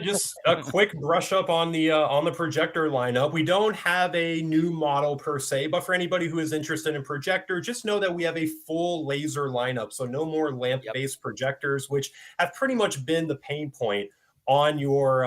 just a quick brush up on the projector lineup. We don't have a new model per se, but for anybody who is interested in projector, just know that we have a full laser lineup. So no more Yep. lamp-based projectors, which have pretty much been the pain point on your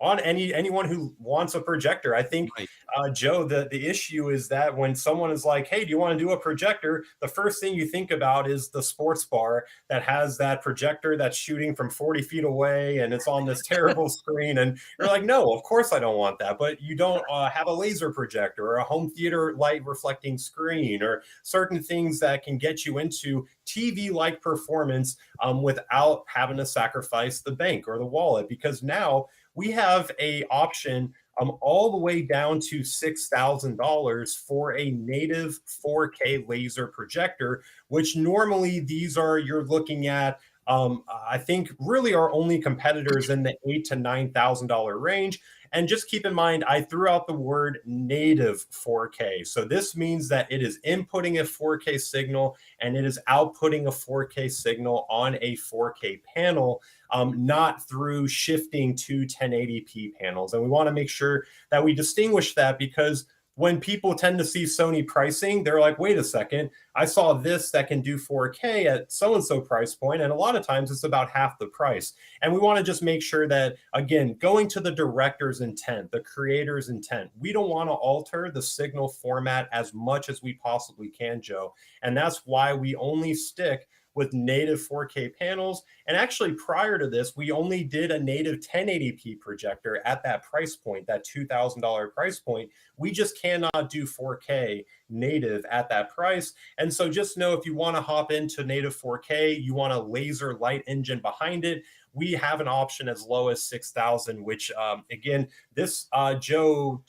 on anyone who wants a projector. I think Right. Joe, the issue is that when someone is like, "Hey, do you want to do a projector?" The first thing you think about is the sports bar that has that projector that's shooting from 40 feet away, and it's on this terrible screen. And you're like, "No, of course I don't want that." But you don't have a laser projector or a home theater light reflecting screen or certain things that can get you into TV-like performance without having to sacrifice the bank or the wallet. Because now we have a option all the way down to $6,000 for a native 4K laser projector, which normally these are you're looking at. I think really our only competitors in the $8,000 to $9,000 range. And just keep in mind, I threw out the word native 4K. So this means that it is inputting a 4K signal and it is outputting a 4K signal on a 4K panel, not through shifting to 1080p panels. And we want to make sure that we distinguish that, because when people tend to see Sony pricing, they're like, wait a second, I saw this that can do 4K at so-and-so price point, and a lot of times it's about half the price. And we want to just make sure that, again, going to the director's intent, the creator's intent, we don't want to alter the signal format as much as we possibly can, Joe. And that's why we only stick with native 4K panels. And actually, prior to this, we only did a native 1080p projector at that price point, that $2,000 price point. We just cannot do 4K native at that price. And so just know, if you want to hop into native 4K, you want a laser light engine behind it, we have an option as low as 6,000, which again, this Joe,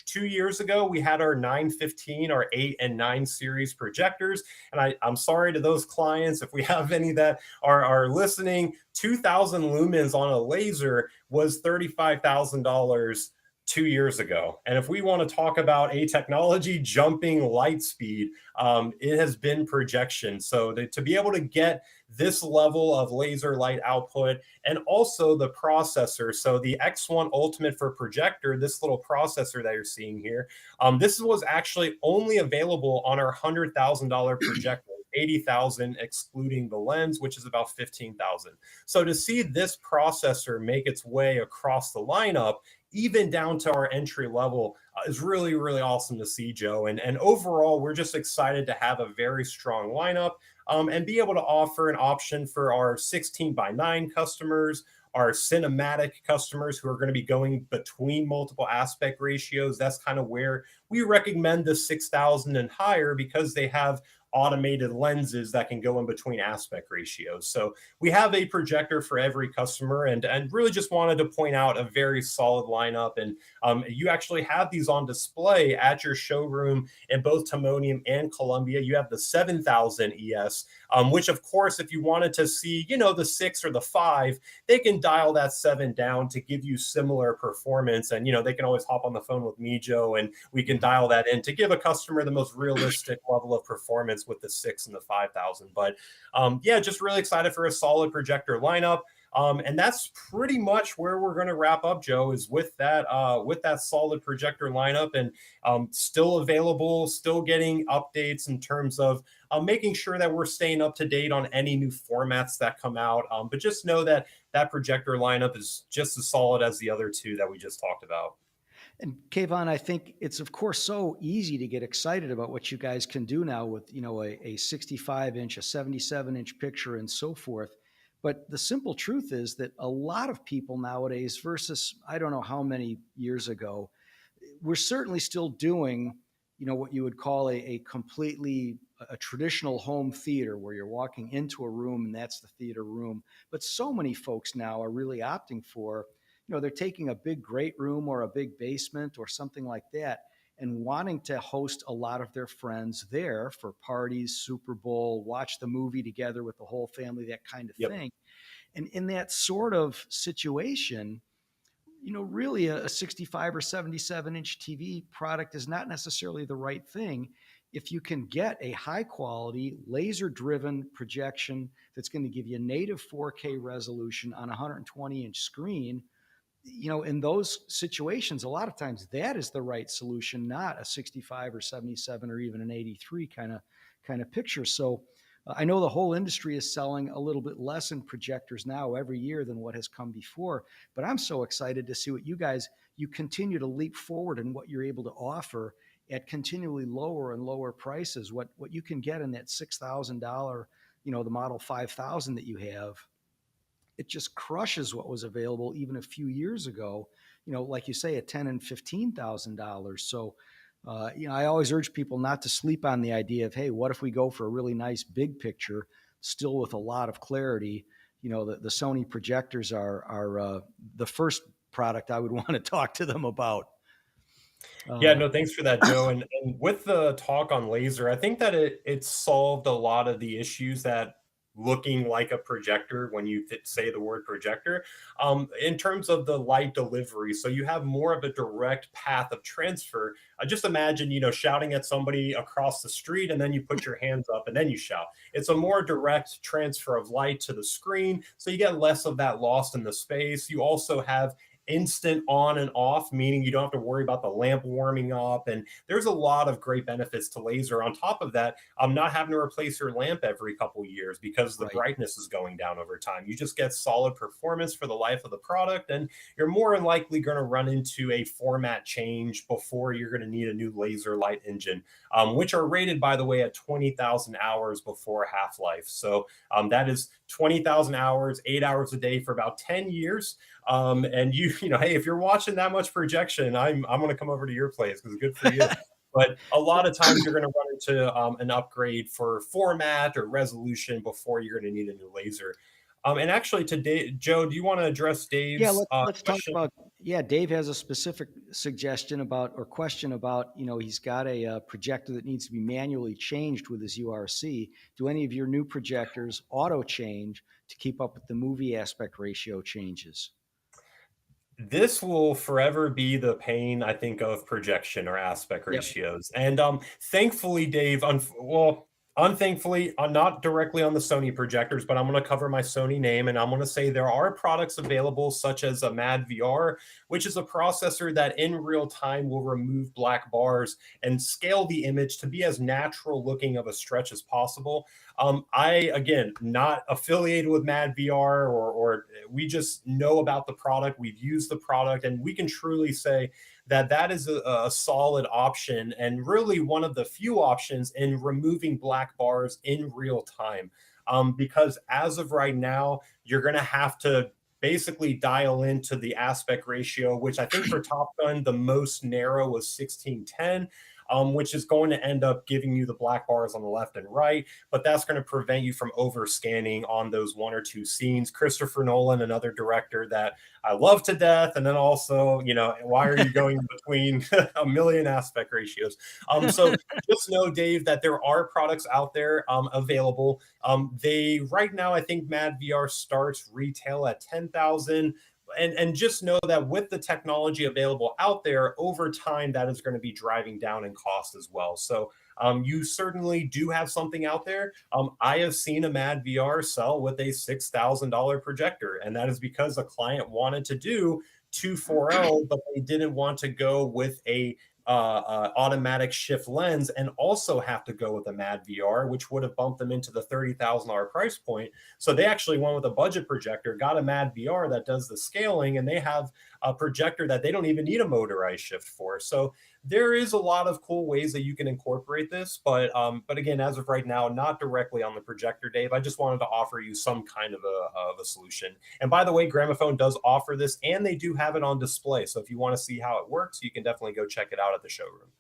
2 years ago, we had our 915, our 8 and 9 series projectors. And I'm sorry to those clients if we have any that are listening. 2,000 lumens on a laser was $35,000 2 years ago. And if we want to talk about a technology jumping light speed, it has been projection. So to be able to get this level of laser light output, and also the processor. So the X1 Ultimate for projector, this little processor that you're seeing here, this was actually only available on our $100,000 projector. 80,000 excluding the lens, which is about 15,000. So to see this processor make its way across the lineup, even down to our entry level, is really, really awesome to see, Joe. And overall, we're just excited to have a very strong lineup, and be able to offer an option for our 16:9 customers, our cinematic customers who are going to be going between multiple aspect ratios. That's kind of where we recommend the 6,000 and higher, because they have automated lenses that can go in between aspect ratios. So we have a projector for every customer, and really just wanted to point out a very solid lineup. And you actually have these on display at your showroom in both Timonium and Columbia. You have the 7000 ES, which of course, if you wanted to see, the 6 or the 5, they can dial that 7 down to give you similar performance. And, they can always hop on the phone with me, Joe, and we can dial that in to give a customer the most realistic level of performance with the 6 and the 5,000. But yeah, just really excited for a solid projector lineup. And that's pretty much where we're going to wrap up, Joe, is with that solid projector lineup, and still available, still getting updates in terms of making sure that we're staying up to date on any new formats that come out. But just know that that projector lineup is just as solid as the other two that we just talked about. And Kayvon, I think it's of course so easy to get excited about what you guys can do now with, a 65-inch, a 77-inch picture and so forth. But the simple truth is that a lot of people nowadays versus I don't know how many years ago, we're certainly still doing, what you would call a completely a traditional home theater where you're walking into a room and that's the theater room. But so many folks now are really opting for, they're taking a big great room or a big basement or something like that and wanting to host a lot of their friends there for parties, Super Bowl, watch the movie together with the whole family, that kind of Yep. thing. And in that sort of situation, really a 65 or 77-inch TV product is not necessarily the right thing if you can get a high quality laser driven projection that's going to give you native 4K resolution on a 120-inch screen in those situations, a lot of times that is the right solution, not a 65 or 77 or even an 83 kind of picture. So I know the whole industry is selling a little bit less in projectors now every year than what has come before. But I'm so excited to see what you continue to leap forward in what you're able to offer at continually lower and lower prices. What you can get in that $6,000, the Model 5000 that you have, it just crushes what was available even a few years ago. Like you say, at $10,000 and $15,000. So, I always urge people not to sleep on the idea of, hey, what if we go for a really nice big picture, still with a lot of clarity? The Sony projectors are the first product I would want to talk to them about. Yeah, no, thanks for that, Joe. And with the talk on laser, I think that it solved a lot of the issues that looking like a projector when you say the word projector, in terms of the light delivery. So you have more of a direct path of transfer. Just imagine, shouting at somebody across the street and then you put your hands up and then you shout. It's a more direct transfer of light to the screen. So you get less of that lost in the space. You also have instant on and off, meaning you don't have to worry about the lamp warming up. And there's a lot of great benefits to laser. On top of that, I'm not having to replace your lamp every couple of years because the Right. brightness is going down over time. You just get solid performance for the life of the product, and you're more than likely going to run into a format change before you're going to need a new laser light engine, which are rated, by the way, at 20,000 hours before half-life. So that is 20,000 hours, 8 hours a day for about 10 years. And hey, if you're watching that much projection, I'm going to come over to your place because good for you. But a lot of times you're going to run into an upgrade for format or resolution before you're going to need a new laser. And actually, today, Joe, do you want to address Yeah, Dave's let's talk question? about. Yeah, Dave has a specific suggestion about or question about. He's got a projector that needs to be manually changed with his URC. Do any of your new projectors auto change to keep up with the movie aspect ratio changes? This will forever be the pain, I think, of projection or aspect Yep. ratios. And thankfully, Dave, unthankfully, not directly on the Sony projectors, but I'm going to cover my Sony name and I'm going to say there are products available, such as a Mad VR, which is a processor that in real time will remove black bars and scale the image to be as natural looking of a stretch as possible. Again, not affiliated with Mad VR, or we just know about the product. We've used the product, and we can truly say that that is a solid option and really one of the few options in removing black bars in real time. Because as of right now, you're going to have to basically dial into the aspect ratio, which I think for Top Gun, the most narrow was 16:10. Which is going to end up giving you the black bars on the left and right, but that's going to prevent you from over scanning on those one or two scenes. Christopher Nolan, another director that I love to death, and then also, why are you going between a million aspect ratios? So just know, Dave, that there are products out there available. They right now, I think Mad VR starts retail at 10,000. And just know that with the technology available out there over time, that is going to be driving down in cost as well. So you certainly do have something out there. I have seen a Mad VR sell with a $6,000 projector, and that is because a client wanted to do 2.4L, but they didn't want to go with a automatic shift lens and also have to go with a Mad VR, which would have bumped them into the $30,000 price point. So they actually went with a budget projector, got a Mad VR that does the scaling, and they have a projector that they don't even need a motorized shift for. So there is a lot of cool ways that you can incorporate this, but again, as of right now, not directly on the projector, Dave. I just wanted to offer you some kind of a solution. And by the way, Gramophone does offer this, and they do have it on display. So if you want to see how it works, you can definitely go check it out at the showroom.